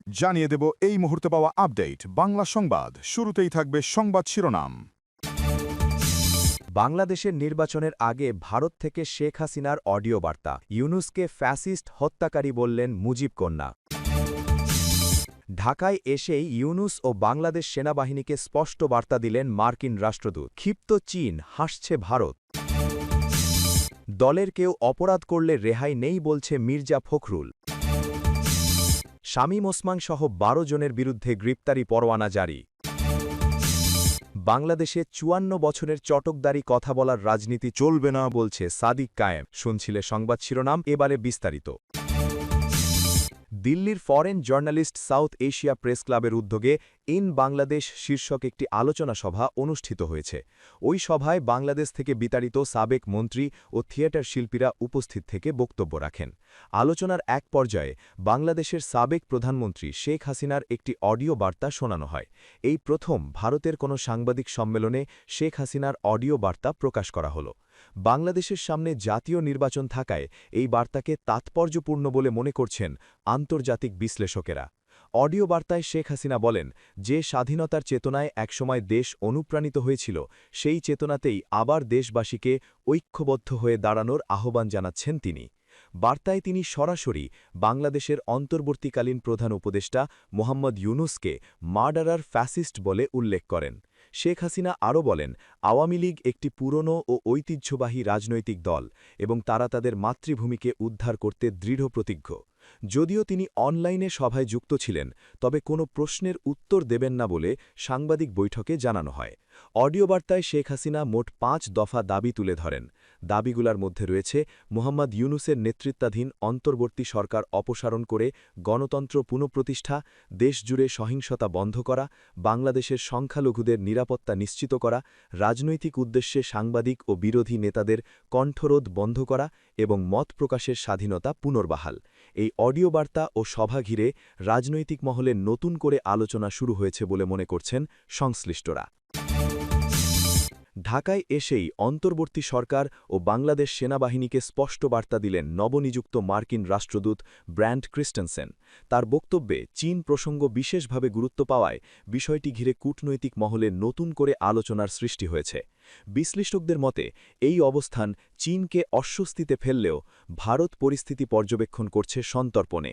জানিয়ে দেব এই মুহূর্তে পাওয়া আপডেট বাংলা সংবাদ। শুরুতেই থাকবে সংবাদ শিরোনাম। বাংলাদেশের নির্বাচনের আগে ভারত থেকে শেখ হাসিনার অডিও বার্তা। ইউনূসকে ফ্যাসিস্ট হত্যাকারী বললেন মুজিব কন্যা। ঢাকায় এসেই ইউনূস ও বাংলাদেশ সেনাবাহিনীকে স্পষ্ট বার্তা দিলেন মার্কিন রাষ্ট্রদূত। ক্ষিপ্ত চীন, হাসছে ভারত। দলের কেউ অপরাধ করলে রেহাই নেই বলছে মির্জা ফখরুল। শামীম ওসমান সহ ১২ জনের বিরুদ্ধে গ্রেপ্তারি পরোয়ানা জারি। বাংলাদেশে ৫৪ বছরের চটকদারি কথা বলার রাজনীতি চলবে না বলছে সাদিক কায়েম। শুনছিলে সংবাদ শিরোনাম, এবারে বিস্তারিত। দিল্লির foreign journalist south Asia press ক্লাবের উদ্যোগে ইন বাংলাদেশ শীর্ষক একটি আলোচনা সভা অনুষ্ঠিত হয়েছে। ওই সভায় বাংলাদেশ থেকে বিতাড়িত সাবেক মন্ত্রী ও থিয়েটার শিল্পীরা উপস্থিত থেকে বক্তব্য রাখেন। আলোচনার এক পর্যায়ে বাংলাদেশের সাবেক প্রধানমন্ত্রী শেখ হাসিনার একটি অডিও বার্তা শোনানো হয়। এই প্রথম ভারতের কোনো সাংবাদিক সম্মেলনে শেখ হাসিনার অডিও বার্তা প্রকাশ করা হল। বাংলাদেশের সামনে জাতীয় নির্বাচন থাকায় এই বার্তাকে তাৎপর্যপূর্ণ বলে মনে করছেন আন্তর্জাতিক বিশ্লেষকেরা। অডিও বার্তায় শেখ হাসিনা বলেন, যে স্বাধীনতার চেতনায় একসময় দেশ অনুপ্রাণিত হয়েছিল, সেই চেতনাতেই আবার দেশবাসীকে ঐক্যবদ্ধ হয়ে দাঁড়ানোর আহ্বান জানাচ্ছেন তিনি। বার্তায় তিনি সরাসরি বাংলাদেশের অন্তর্বর্তীকালীন প্রধান উপদেষ্টা মোহাম্মদ ইউনূসকে মার্ডারার ফ্যাসিস্ট বলে উল্লেখ করেন। শেখ হাসিনা আরও বলেন, আওয়ামী লীগ একটি পুরনো ও ঐতিহ্যবাহী রাজনৈতিক দল এবং তারা তাদের মাতৃভূমিকে উদ্ধার করতে দৃঢ়প্রতিজ্ঞ। যদিও তিনি অনলাইনে সভায় যুক্ত ছিলেন, তবে কোনো প্রশ্নের উত্তর দেবেন না বলে সাংবাদিক বৈঠকে জানানো হয়। অডিও বার্তায় শেখ হাসিনা মোট ৫ দফা দাবি তুলে ধরেন। দাবিগুলোর মধ্যে রয়েছে মোহাম্মদ ইউনূসের নেতৃত্বাধীন অন্তর্বর্তী সরকার অপসারণ করে গণতন্ত্র পুনঃপ্রতিষ্ঠা, দেশজুড়ে সহিংসতা বন্ধ করা, বাংলাদেশের সংখ্যালঘুদের নিরাপত্তা নিশ্চিত করা, রাজনৈতিক উদ্দেশ্যে সাংবাদিক ও বিরোধী নেতাদের কণ্ঠরোধ বন্ধ করা এবং মত প্রকাশের স্বাধীনতা পুনর্বহাল। এই অডিও বার্তা ও সভা ঘিরে রাজনৈতিক মহলে নতুন করে আলোচনা শুরু হয়েছে বলে মনে করছেন সংশ্লিষ্টরা। ঢাকায় এসেই অন্তর্বর্তী সরকার ও বাংলাদেশ সেনাবাহিনীকে স্পষ্ট বার্তা দিলেন নবনিযুক্ত মার্কিন রাষ্ট্রদূত ব্র্যান্ট ক্রিস্টেনসেন। তার বক্তব্যে চীন প্রসঙ্গ বিশেষভাবে গুরুত্ব পাওয়ায় বিষয়টি ঘিরে কূটনৈতিক মহলে নতুন করে আলোচনার সৃষ্টি হয়েছে। বিশ্লেষকদের মতে এই অবস্থান চীনকে অস্বস্তিতে ফেললেও ভারত পরিস্থিতি পর্যবেক্ষণ করছে সন্তর্পণে।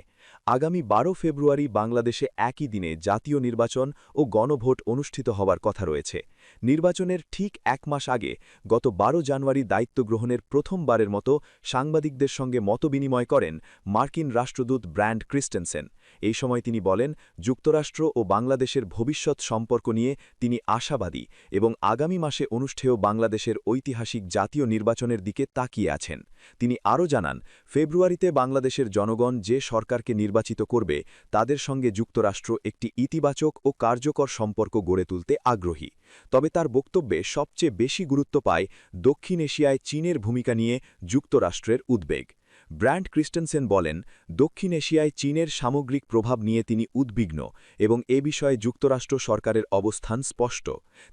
আগামী ১২ ফেব্রুয়ারি বাংলাদেশে একই দিনে জাতীয় নির্বাচন ও গণভোট অনুষ্ঠিত হওয়ার কথা রয়েছে। নির্বাচনের ঠিক এক মাস আগে গত ১২ জানুয়ারি দায়িত্ব গ্রহণের প্রথমবারের মতো সাংবাদিকদের সঙ্গে মতবিনিময় করেন মার্কিন রাষ্ট্রদূত ব্র্যান্ট ক্রিস্টেনসেন। এই সময় তিনি বলেন, যুক্তরাষ্ট্র ও বাংলাদেশের ভবিষ্যৎ সম্পর্ক নিয়ে তিনি আশাবাদী এবং আগামী মাসে অনুষ্ঠেয় বাংলাদেশের ঐতিহাসিক জাতীয় নির্বাচনের দিকে তাকিয়ে আছেন। তিনি আরও জানান, ফেব্রুয়ারিতে বাংলাদেশের জনগণ যে সরকারকে নির্বাচিত করবে তাদের সঙ্গে যুক্তরাষ্ট্র একটি ইতিবাচক ও কার্যকর সম্পর্ক গড়ে তুলতে আগ্রহী। তবে তার বক্তব্যে সবচেয়ে বেশি গুরুত্ব পায় দক্ষিণ এশিয়ায় চীনের ভূমিকা নিয়ে যুক্তরাষ্ট্রের উদ্বেগ। ব্র্যান্ট ক্রিস্টেনসেন বলেন, দক্ষিণ এশিয়ায় চীনের সামগ্রিক প্রভাব নিয়ে তিনি উদ্বিগ্ন এবং এ বিষয়ে যুক্তরাষ্ট্র সরকারের অবস্থান স্পষ্ট।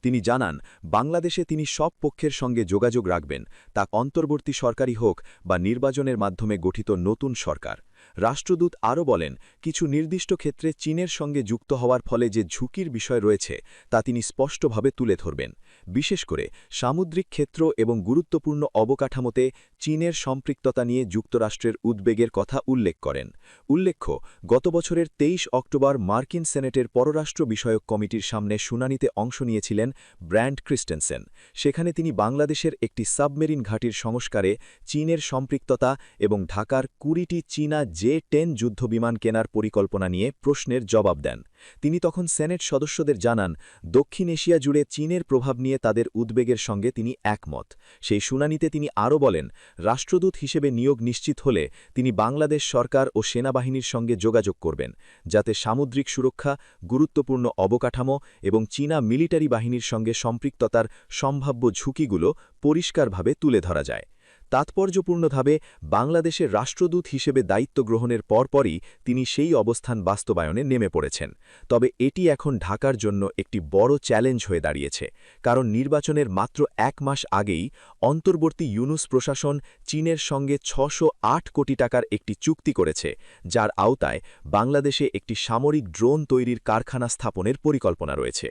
তিনি জানান, বাংলাদেশে তিনি সব পক্ষের সঙ্গে যোগাযোগ রাখবেন, তা অন্তর্বর্তী সরকারই হোক বা নির্বাচনের মাধ্যমে গঠিত নতুন সরকার। রাষ্ট্রদূত আরও বলেন, কিছু নির্দিষ্ট ক্ষেত্রে চীনের সঙ্গে যুক্ত হওয়ার ফলে যে ঝুঁকির বিষয় রয়েছে তা তিনি স্পষ্টভাবে তুলে ধরবেন। বিশেষ করে সামুদ্রিক ক্ষেত্র এবং গুরুত্বপূর্ণ অবকাঠামোতে চীনের সম্পৃক্ততা নিয়ে যুক্তরাষ্ট্রের উদ্বেগের কথা উল্লেখ করেন। উল্লেখ্য, গত বছরের ২৩ অক্টোবর মার্কিন সেনেটের পররাষ্ট্র বিষয়ক কমিটির সামনে শুনানিতে অংশ নিয়েছিলেন ব্র্যান্ট ক্রিস্টেনসেন। সেখানে তিনি বাংলাদেশের একটি সাবমেরিন ঘাঁটির সংস্কারে চীনের সম্পৃক্ততা এবং ঢাকার ২০টি চীনা জে-10 যুদ্ধবিমান কেনার পরিকল্পনা নিয়ে প্রশ্নের জবাব দেন। তিনি তখন সেনেট সদস্যদের জানান, দক্ষিণ এশিয়া জুড়ে চীনের প্রভাব নিয়ে তাদের উদ্বেগের সঙ্গে তিনি একমত। সেই শুনানিতে তিনি আরও বলেন, রাষ্ট্রদূত হিসেবে নিয়োগ নিশ্চিত হলে তিনি বাংলাদেশ সরকার ও সেনাবাহিনীর সঙ্গে যোগাযোগ করবেন, যাতে সামুদ্রিক সুরক্ষা, গুরুত্বপূর্ণ অবকাঠামো এবং চীনা মিলিটারি বাহিনীর সঙ্গে সম্পৃক্ততার সম্ভাব্য ঝুঁকিগুলো পরিষ্কারভাবে তুলে ধরা যায়। তাৎপর্যপূর্ণভাবে বাংলাদেশের রাষ্ট্রদূত হিসেবে দায়িত্ব গ্রহণের পরপরই তিনি সেই অবস্থান বাস্তবায়নে নেমে পড়েছেন। তবে এটি এখন ঢাকার জন্য একটি বড় চ্যালেঞ্জ হয়ে দাঁড়িয়েছে, কারণ নির্বাচনের মাত্র ১ মাস আগেই অন্তর্বর্তী ইউনূস প্রশাসন চীনের সঙ্গে ৬০৮ কোটি টাকার একটি চুক্তি করেছে, যার আওতায় বাংলাদেশে একটি সামরিক ড্রোন তৈরির কারখানা স্থাপনের পরিকল্পনা রয়েছে।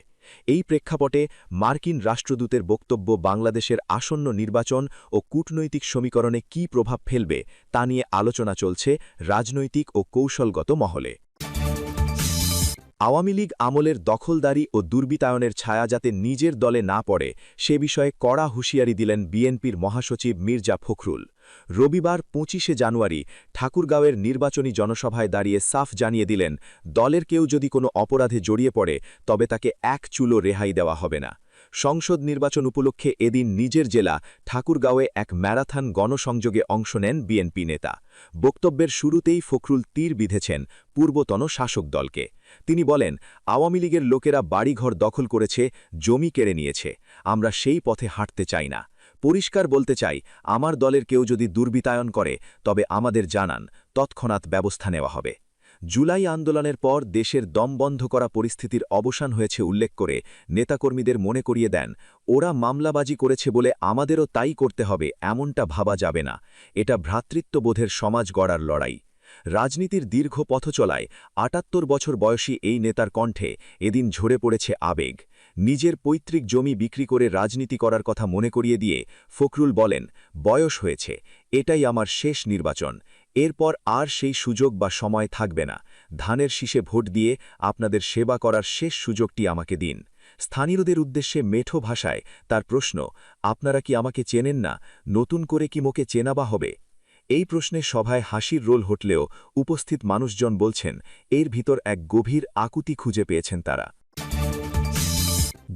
এই প্রেক্ষাপটে মার্কিন রাষ্ট্রদূতের বক্তব্য বাংলাদেশের আসন্ন নির্বাচন ও কূটনৈতিক সমীকরণে কী প্রভাব ফেলবে তা নিয়ে আলোচনা চলছে রাজনৈতিক ও কৌশলগত মহলে। আওয়ামী লীগ আমলের দখলদারি ও দুর্বৃত্তায়নের ছায়া যাতে নিজের দলে না পড়ে সে বিষয়ে কড়া হুঁশিয়ারি দিলেন বিএনপির মহাসচিব মির্জা ফখরুল। রবিবার ২৫শে জানুয়ারি ঠাকুরগাঁওয়ের নির্বাচনী জনসভায় দাঁড়িয়ে সাফ জানিয়ে দিলেন, দলের কেউ যদি কোনো অপরাধে জড়িয়ে পড়ে তবে তাকে এক চুলো রেহাই দেওয়া হবে না। সংসদ নির্বাচন উপলক্ষে এদিন নিজের জেলা ঠাকুরগাঁওয়ে এক ম্যারাথন গণসংযোগে অংশ নেন বিএনপি নেতা। বক্তব্যের শুরুতেই ফখরুল তীর বিঁধেছেন পূর্বতন শাসক দলকে। তিনি বলেন, আওয়ামী লীগের লোকেরা বাড়িঘর দখল করেছে, জমি কেড়ে নিয়েছে। আমরা সেই পথে হাঁটতে চাই না। পরিষ্কার বলতে চাই, আমার দলের কেউ যদি দুর্বৃত্তায়ন করে তবে আমাদের জানান, তৎক্ষণাৎ ব্যবস্থা নেওয়া হবে। জুলাই আন্দোলনের পর দেশের দমবন্ধ করা পরিস্থিতির অবসান হয়েছে উল্লেখ করে নেতাকর্মীদের মনে করিয়ে দেন, ওরা মামলাবাজি করেছে বলে আমাদেরও তাই করতে হবে এমনটা ভাবা যাবে না। এটা ভ্রাতৃত্ববোধের সমাজ গড়ার লড়াই। রাজনীতির দীর্ঘ পথ চলায় ৭৮ বছর বয়সী এই নেতার কণ্ঠে এদিন ঝরে পড়েছে আবেগ। নিজের পৈতৃক জমি বিক্রি করে রাজনীতি করার কথা মনে করিয়ে দিয়ে ফখরুল বলেন, বয়স হয়েছে, এটাই আমার শেষ নির্বাচন। এরপর আর সেই সুযোগ বা সময় থাকবে না। ধানের শীষে ভোট দিয়ে আপনাদের সেবা করার শেষ সুযোগটি আমাকে দিন। স্থানীয়দের উদ্দেশ্যে মেঠো ভাষায় তার প্রশ্ন, আপনারা কি আমাকে চেনেন না? নতুন করে কি মোকে চেনাবা হবে? এই প্রশ্নে সভায় হাসির রোল হটলেও উপস্থিত মানুষজন বলছেন, এর ভিতর এক গভীর আকুতি খুঁজে পেয়েছেন তারা।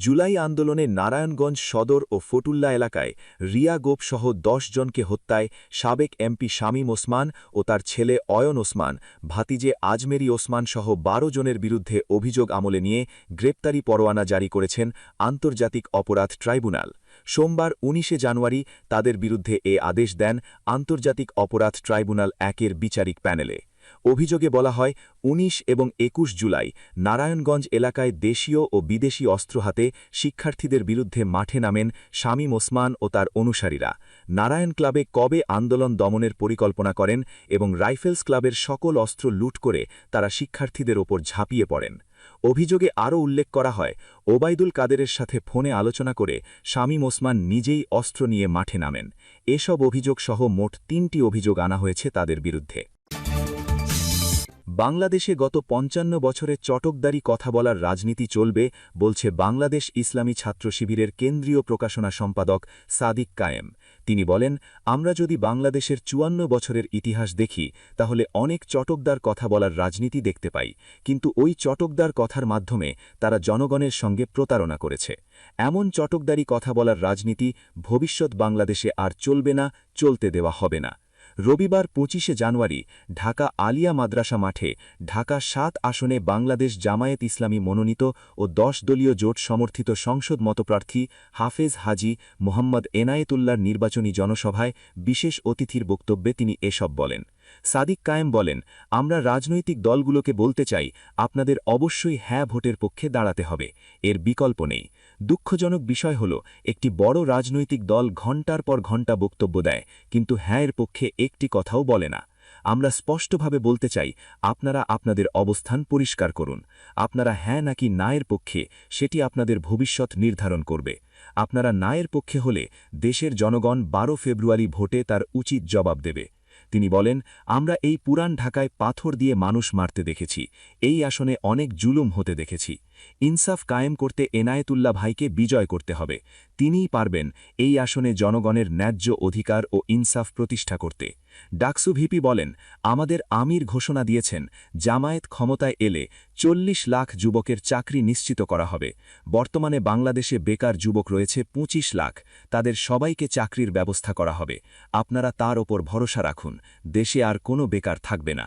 জুলাই আন্দোলনে নারায়ণগঞ্জ সদর ও ফতুল্লা এলাকায় রিয়া গোপ সহ ১০ জনকে হত্যায় সাবেক এমপি শামীম ওসমান ও তার ছেলে অয়ন ওসমান, ভাতিজে আজমেরি ওসমান সহ ১২ জনের বিরুদ্ধে অভিযোগ আমলে নিয়ে গ্রেপ্তারি পরোয়ানা জারি করেছেন আন্তর্জাতিক অপরাধ ট্রাইব্যুনাল। সোমবার ১৯শে জানুয়ারি তাদের বিরুদ্ধে এ আদেশ দেন আন্তর্জাতিক অপরাধ ট্রাইব্যুনাল ১-এর বিচারিক প্যানেলে। অভিযোগে বলা হয়, ১৯ এবং ২১ জুলাই নারায়ণগঞ্জ এলাকায় দেশীয় ও বিদেশি অস্ত্র হাতে শিক্ষার্থীদের বিরুদ্ধে মাঠে নামেন শামীম ওসমান ও তার অনুসারীরা। নারায়ণ ক্লাবে কবে আন্দোলন দমনের পরিকল্পনা করেন এবং রাইফেলস ক্লাবের সকল অস্ত্র লুট করে তারা শিক্ষার্থীদের ওপর ঝাঁপিয়ে পড়েন। অভিযোগে আরও উল্লেখ করা হয়, ওবায়দুল কাদেরের সাথে ফোনে আলোচনা করে শামীম ওসমান নিজেই অস্ত্র নিয়ে মাঠে নামেন। এসব অভিযোগ সহ মোট ৩টি অভিযোগ আনা হয়েছে তাদের বিরুদ্ধে। বাংলাদেশে গত ৫৫ বছরে চটকদারি কথা বলার রাজনীতি চলবে বলছে বাংলাদেশ ইসলামী ছাত্র শিবিরের কেন্দ্রীয় প্রকাশনা সম্পাদক সাদিক কায়েম। তিনি বলেন, আমরা যদি বাংলাদেশের ৫৪ বছরের ইতিহাস দেখি তাহলে অনেক চটকদার কথা বলার রাজনীতি দেখতে পাই, কিন্তু ওই চটকদার কথার মাধ্যমে তারা জনগণের সঙ্গে প্রতারণা করেছে। এমন চটকদারি কথা বলার রাজনীতি ভবিষ্যৎ বাংলাদেশে আর চলবে না, চলতে দেওয়া হবে না। রবিবার ২৫শে জানুয়ারি ঢাকা আলিয়া মাদ্রাসা মাঠে ঢাকা ৭ আসনে বাংলাদেশ জামায়াত ইসলামী মনোনীত ও ১০ দলীয় জোট সমর্থিত সংসদ মতপ্রার্থী হাফেজ হাজী মোহাম্মদ এনায়েতুল্লাহর নির্বাচনী জনসভায় বিশেষ অতিথির বক্তব্যে তিনি এসব বলেন। সাদিক কায়েম বলেন, আমরা রাজনৈতিক দলগুলোকে বলতে চাই, আপনাদের অবশ্যই হ্যাঁ ভোটের পক্ষে দাঁড়াতে হবে, এর বিকল্প নেই। দুঃখজনক বিষয় হল, একটি বড় রাজনৈতিক দল ঘণ্টার পর ঘণ্টা বক্তব্য দেয়, কিন্তু হ্যাঁ এর পক্ষে একটি কথাও বলে না। আমরা স্পষ্টভাবে বলতে চাই, আপনারা আপনাদের অবস্থান পরিষ্কার করুন। আপনারা হ্যাঁ নাকি না এর পক্ষে, সেটি আপনাদের ভবিষ্যৎ নির্ধারণ করবে। আপনারা না এর পক্ষে হলে দেশের জনগণ ১২ ফেব্রুয়ারি ভোটে তার উচিত জবাব দেবে। তিনি বলেন, আমরা এই পুরান ঢাকায় পাথর দিয়ে মানুষ মারতে দেখেছি, এই আসনে অনেক জুলুম হতে দেখেছি। ইনসাফ কায়েম করতে এনায়েতুল্লাহ ভাইকে বিজয় করতে হবে। তিনিই পারবেন এই আসনে জনগণের ন্যায্য অধিকার ও ইনসাফ প্রতিষ্ঠা করতে। ডাকসু ভিপি বলেন, আমাদের আমির ঘোষণা দিয়েছেন, জামায়াত ক্ষমতায় এলে ৪০ লাখ যুবকের চাকরি নিশ্চিত করা হবে। বর্তমানে বাংলাদেশে বেকার যুবক রয়েছে ২৫ লাখ, তাদের সবাইকে চাকরির ব্যবস্থা করা হবে। আপনারা তার ওপর ভরসা রাখুন, দেশে আর কোনো বেকার থাকবে না।